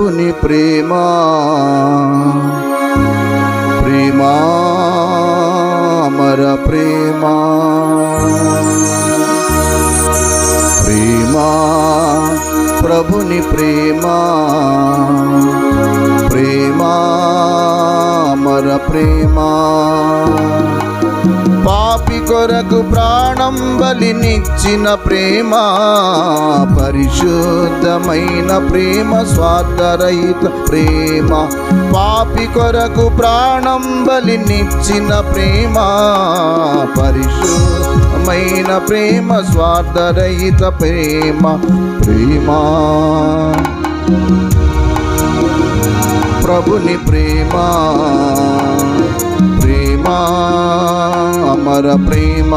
ప్రభుని ప్రేమ ప్రేమ అమర ప్రేమ ప్రేమ ప్రభుని ప్రేమ ప్రేమ అమర ప్రేమ పాపి కొరకు ప్రాణం బలినిచ్చిన ప్రేమ పరిశుద్ధమైన ప్రేమ స్వార్థరహిత ప్రేమ పాపి కొరకు ప్రాణం బలినిచ్చిన ప్రేమ పరిశుద్ధమైన ప్రేమ స్వార్థరహిత ప్రేమ ప్రేమ ప్రభుని ప్రేమ ప్రేమ అమర ప్రేమ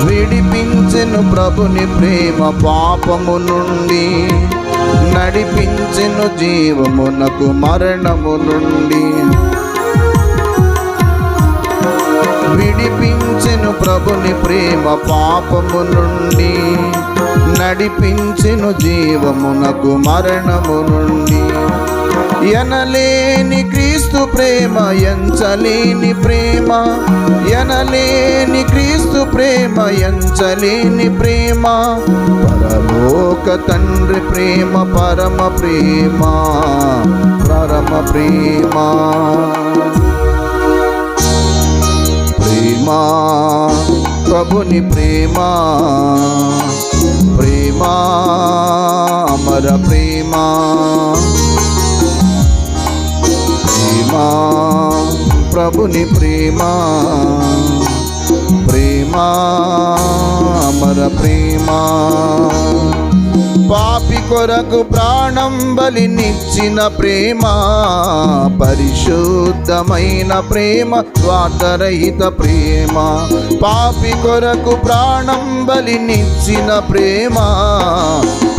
విడిపించెను ప్రభుని ప్రేమ పాపము నుండి నడిపించెను జీవమునకు మరణము నుండి విడిపించెను ప్రభుని ప్రేమ పాపము నుండి నడిపించెను జీవమునకు మరణము నుండి ఎనలేని క్రీస్తు ప్రేమ ఎంచలేని ప్రేమ ఎనలేని క్రీస్తు ప్రేమ ఎంచలేని ప్రేమ పరలోక తండ్రి ప్రేమ పరమ ప్రేమ పరమ ప్రేమ ప్రేమ ప్రభుని ప్రేమ ప్రేమ అమర ప్రేమ ప్రేమ ప్రభుని ప్రేమ ప్రేమ అమర ప్రేమ పాపి కొరకు ప్రాణం బలినిచ్చిన ప్రేమ పరిశుద్ధమైన ప్రేమ స్వార్థరహిత ప్రేమ పాపి కొరకు ప్రాణం బలినిచ్చిన ప్రేమ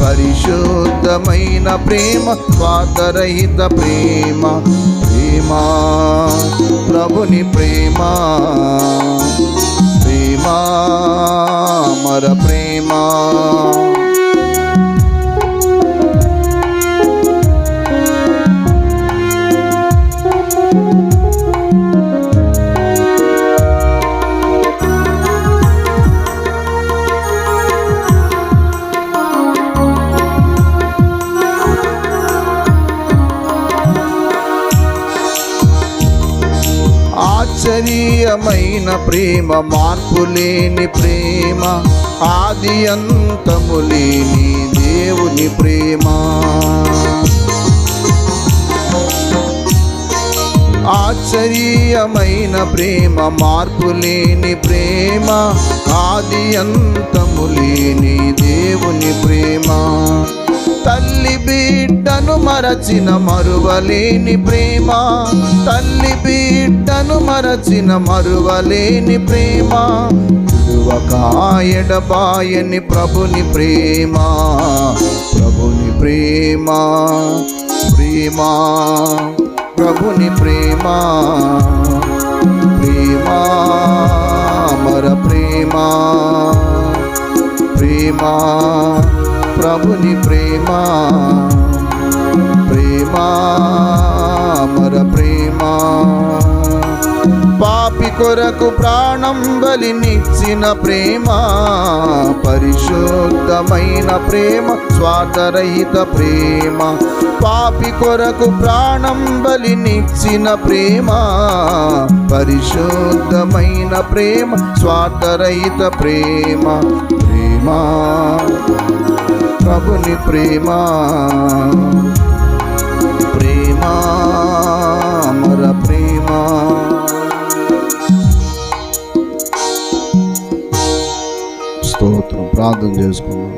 పరిశుద్ధమైన ప్రేమ స్వార్థరహిత ప్రేమ ప్రేమ ప్రభుని ప్రేమ ప్రేమ అమర ప్రేమ ఆశ్చర్యమైన ప్రేమ మార్పులేని ప్రేమ ఆది అంతము లేని దేవుని ప్రేమ ఆశ్చర్యమైన ప్రేమ మార్పులేని ప్రేమ ఆది అంతము లేని దేవుని ప్రేమ తల్లి బిడ్డను మరచిన మరువలేని ప్రేమ తల్లి బిడ్డను మరచిన మరువలేని ప్రేమ ఎడబాయని ప్రభుని ప్రేమ ప్రభుని ప్రేమ ప్రేమ ప్రభుని ప్రేమ ప్రేమ అమర ప్రేమ ప్రేమ ప్రభుని ప్రేమ ప్రేమ అమర ప్రేమ పాపి కొరకు ప్రాణం బలినిచ్చిన ప్రేమ పరిశుద్ధమైన ప్రేమ స్వార్థరహిత ప్రేమ పాపి కొరకు ప్రాణం బలినిచ్చిన ప్రేమ పరిశుద్ధమైన ప్రేమ స్వార్థరహిత ప్రేమ ప్రేమ ప్రభుని ప్రేమ ప్రేమ అమర ప్రేమ స్తోత్రం ప్రార్థన చేసుకున్నాం.